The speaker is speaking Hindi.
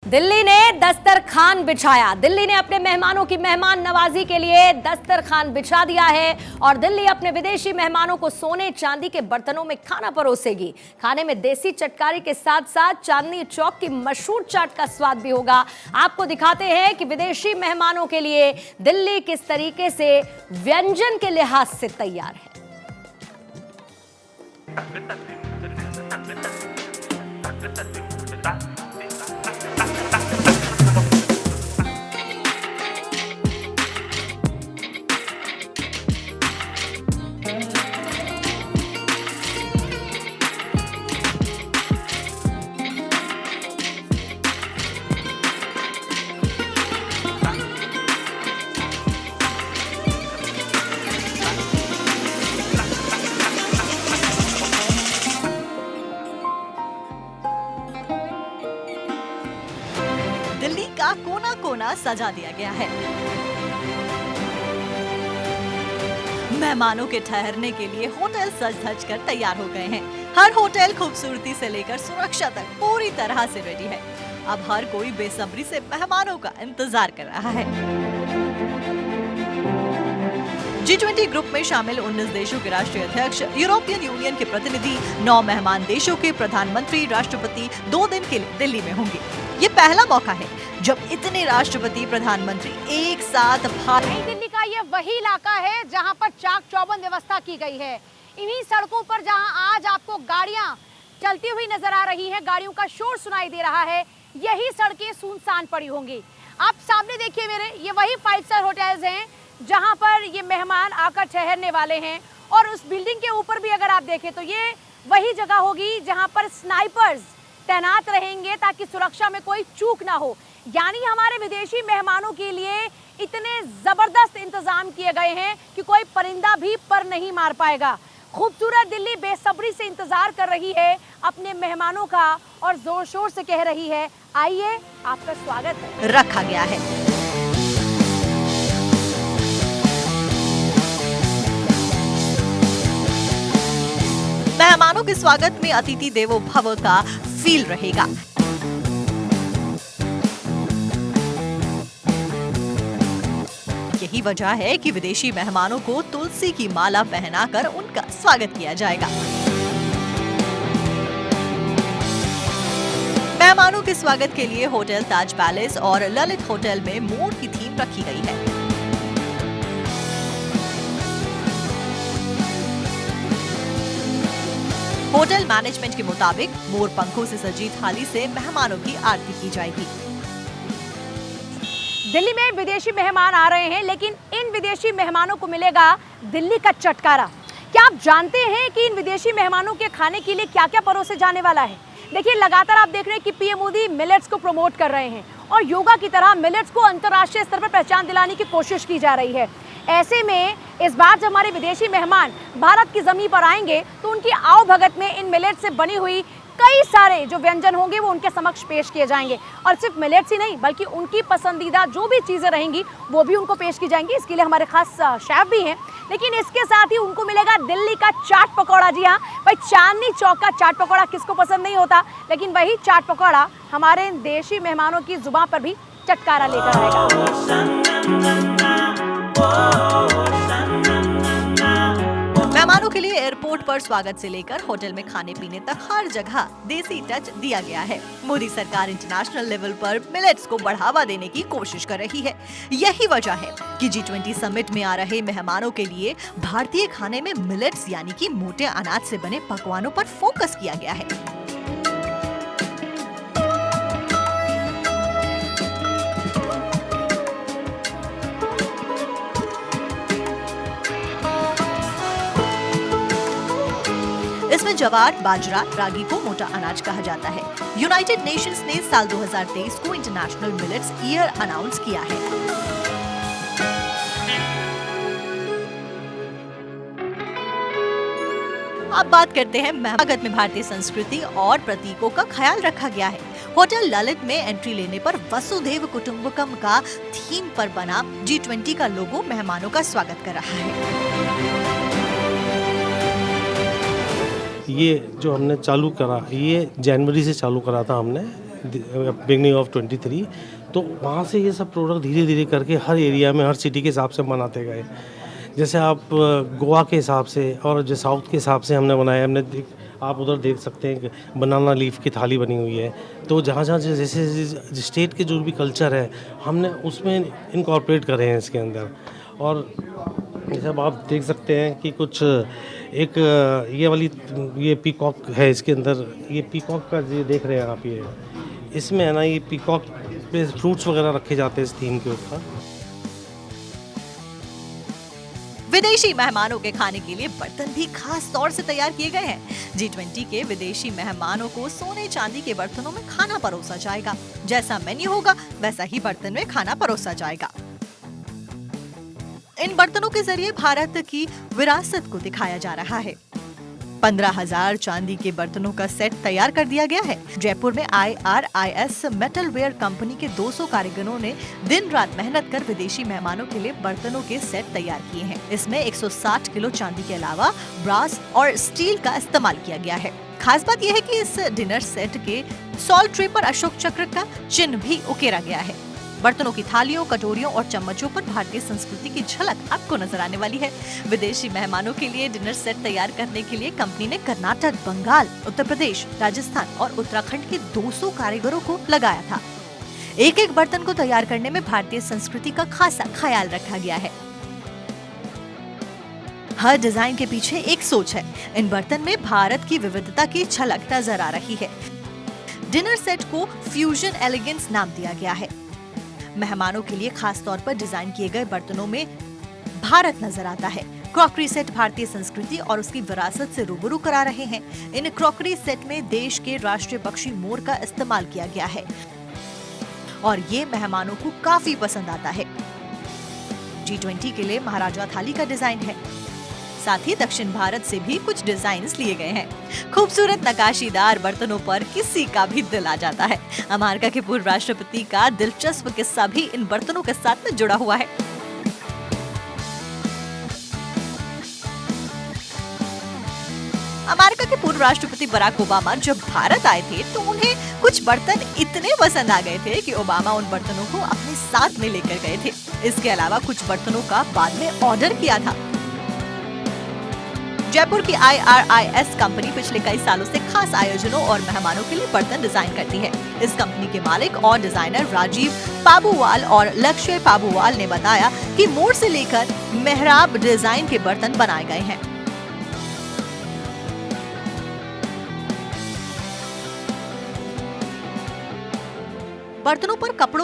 दिल्ली ने दस्तरखान बिछाया। दिल्ली ने अपने मेहमानों की मेहमान नवाजी के लिए दस्तरखान बिछा दिया है और दिल्ली अपने विदेशी मेहमानों को सोने चांदी के बर्तनों में खाना परोसेगी। खाने में देसी चटकारी के साथ साथ चांदनी चौक की मशहूर चाट का स्वाद भी होगा। आपको दिखाते हैं कि विदेशी मेहमानों के लिए दिल्ली किस तरीके से व्यंजन के लिहाज से तैयार है। दिल्ली का कोना कोना सजा दिया गया है। मेहमानों के ठहरने के लिए होटल सज धज कर तैयार हो गए हैं। हर होटल खूबसूरती से लेकर सुरक्षा तक पूरी तरह से रेडी है। अब हर कोई बेसब्री से मेहमानों का इंतजार कर रहा है। G20 ग्रुप में शामिल 19 देशों के राष्ट्रीय अध्यक्ष, यूरोपियन यूनियन के प्रतिनिधि, 9 मेहमान देशों के प्रधानमंत्री, राष्ट्रपति 2 दिन के लिए दिल्ली में होंगे। ये पहला मौका है जब इतने राष्ट्रपति, प्रधानमंत्री एक साथ नई दिल्ली का ये वही इलाका है जहां पर चाक चौबंद व्यवस्था की गई है। इन्हीं सड़कों पर जहां आज आपको गाड़ियां चलती हुई नजर आ रही हैं, गाड़ियों का शोर सुनाई दे रहा है, यही सड़कें सुनसान पड़ी होंगी। आप सामने देखिए मेरे, ये वही 5 स्टार होटल्स हैं जहां पर ये मेहमान आकर ठहरने वाले हैं। और उस बिल्डिंग के ऊपर भी अगर आप देखें तो ये वही जगह होगी जहां पर स्नाइपर्स तैनात रहेंगे ताकि सुरक्षा में कोई चूक ना हो। यानी हमारे विदेशी मेहमानों के लिए इतने जबरदस्त इंतजाम किए गए हैं कि कोई परिंदा भी पर नहीं मार पाएगा। खूबसूरत दिल्ली बेसब्री से इंतजार कर रही है अपने मेहमानों का और जोर शोर से कह रही है, आइए आपका स्वागत रखा गया है। मेहमानों के स्वागत में अतिथि देवो भव का फील रहेगा। यही वजह है कि विदेशी मेहमानों को तुलसी की माला पहनाकर उनका स्वागत किया जाएगा। मेहमानों के स्वागत के लिए होटल ताज पैलेस और ललित होटल में मोर की थीम रखी गई है। होटल मैनेजमेंट के मुताबिक मोर पंखों से सजी थाली से मेहमानों की आरती की जाएगी। दिल्ली में विदेशी मेहमान आ रहे हैं, लेकिन इन विदेशी मेहमानों को मिलेगा दिल्ली का चटकारा। क्या आप जानते हैं कि इन विदेशी मेहमानों के खाने के लिए क्या क्या परोसे जाने वाला है? देखिए, लगातार आप देख रहे हैं कि पीएम मोदी मिलेट्स को प्रमोट कर रहे हैं और योगा की तरह मिलेट्स को अंतर्राष्ट्रीय स्तर पर पहचान दिलाने की कोशिश की जा रही है। ऐसे में इस बार जब हमारे विदेशी मेहमान भारत की जमीन पर आएंगे तो उनकी आओ भगत में इन मिलेट से बनी हुई कई सारे जो व्यंजन होंगे वो उनके समक्ष पेश किए जाएंगे। और सिर्फ मिलेट्स ही नहीं बल्कि उनकी पसंदीदा जो भी चीज़ें रहेंगी वो भी उनको पेश की जाएंगी। इसके लिए हमारे खास शेफ भी हैं। लेकिन इसके साथ ही उनको मिलेगा दिल्ली का चाट पकौड़ा। जी हाँ भाई, चांदनी चौक का चाट पकौड़ा किसको पसंद नहीं होता, लेकिन वही चाट पकौड़ा हमारे देशी मेहमानों की जुबान पर भी चटकारा लेकर आएगा। मेहमानों के लिए एयरपोर्ट पर स्वागत से लेकर होटल में खाने पीने तक हर जगह देसी टच दिया गया है। मोदी सरकार इंटरनेशनल लेवल पर मिलेट्स को बढ़ावा देने की कोशिश कर रही है। यही वजह है कि G20 समिट में आ रहे मेहमानों के लिए भारतीय खाने में मिलेट्स यानी कि मोटे अनाज से बने पकवानों पर फोकस किया गया है। इसमें जवार, बाजरा, रागी को मोटा अनाज कहा जाता है। यूनाइटेड नेशंस ने साल 2023 को इंटरनेशनल मिलेट्स ईयर अनाउंस किया है। अब बात करते हैं स्वागत में भारतीय संस्कृति और प्रतीकों का ख्याल रखा गया है। होटल ललित में एंट्री लेने पर वसुधैव कुटुंबकम का थीम पर बना G20 का लोगो मेहमानों का स्वागत कर रहा है। ये जो हमने चालू करा, ये जनवरी से चालू करा था हमने। Beginning of 23। तो वहाँ से ये सब प्रोडक्ट धीरे धीरे करके हर एरिया में, हर सिटी के हिसाब से बनाते गए। जैसे आप गोवा के हिसाब से और जो साउथ के हिसाब से हमने बनाया। आप उधर देख सकते हैं कि बनाना लीफ की थाली बनी हुई है। तो जहाँ जहाँ जैसे स्टेट के जो भी कल्चर है हमने उसमें इनकॉर्पोरेट करे हैं इसके अंदर। और जैसे अब आप देख सकते हैं कि कुछ एक ये पीकॉक है इसके अंदर। ये पीकॉक का ये देख रहे हैं आप, ये इसमें है ना, ये पीकॉक पे फ्रूट्स वगैरह रखे जाते हैं इस थीम के ऊपर। विदेशी मेहमानों के खाने के लिए बर्तन भी खास तौर से तैयार किए गए हैं। G20 के विदेशी मेहमानों को सोने चांदी के बर्तनों में खाना परोसा जाएगा। जैसा मेन्यू होगा वैसा ही बर्तन में खाना परोसा जाएगा। इन बर्तनों के जरिए भारत की विरासत को दिखाया जा रहा है। 15,000 चांदी के बर्तनों का सेट तैयार कर दिया गया है। जयपुर में IRIS मेटलवेयर कंपनी के 200 कारीगरों ने दिन रात मेहनत कर विदेशी मेहमानों के लिए बर्तनों के सेट तैयार किए हैं। इसमें 160 किलो चांदी के अलावा ब्रास और स्टील का इस्तेमाल किया गया है। खास बात यह है कि इस डिनर सेट के सॉल्ट ट्रे पर अशोक चक्र का चिन्ह भी उकेरा गया है। बर्तनों की थालियों, कटोरियों और चम्मचों पर भारतीय संस्कृति की झलक आपको नजर आने वाली है। विदेशी मेहमानों के लिए डिनर सेट तैयार करने के लिए कंपनी ने कर्नाटक, बंगाल, उत्तर प्रदेश, राजस्थान और उत्तराखंड के 200 कारीगरों को लगाया था। एक एक बर्तन को तैयार करने में भारतीय संस्कृति का खासा ख्याल रखा गया है। हर डिजाइन के पीछे एक सोच है। इन बर्तन में भारत की विविधता की झलक नजर आ रही है। डिनर सेट को फ्यूजन एलिगेंस नाम दिया गया है। मेहमानों के लिए खास तौर पर डिजाइन किए गए बर्तनों में भारत नजर आता है। क्रॉकरी सेट भारतीय संस्कृति और उसकी विरासत से रूबरू करा रहे हैं। इन क्रॉकरी सेट में देश के राष्ट्रीय पक्षी मोर का इस्तेमाल किया गया है और ये मेहमानों को काफी पसंद आता है। G20 के लिए महाराजा थाली का डिजाइन है। साथ ही दक्षिण भारत से भी कुछ डिजाइन्स लिए गए हैं। खूबसूरत नकाशीदार बर्तनों पर किसी का भी दिल आ जाता है। अमेरिका के पूर्व राष्ट्रपति का दिलचस्प किस्सा भी इन बर्तनों के साथ में जुड़ा हुआ है। अमेरिका के पूर्व राष्ट्रपति बराक ओबामा जब भारत आए थे तो उन्हें कुछ बर्तन इतने पसंद आ गए थे कि ओबामा उन बर्तनों को अपने साथ में लेकर गए थे। इसके अलावा कुछ बर्तनों का बाद में ऑर्डर किया था। जयपुर की IRIS कंपनी पिछले कई सालों से खास आयोजनों और मेहमानों के लिए बर्तन डिजाइन करती है। इस कंपनी के मालिक और डिजाइनर राजीव पाबूवाल और लक्ष्य पाबूवाल ने बताया कि मोड़ से लेकर मेहराब डिजाइन के बर्तन बनाए गए हैं। बर्तनों पर कपड़ों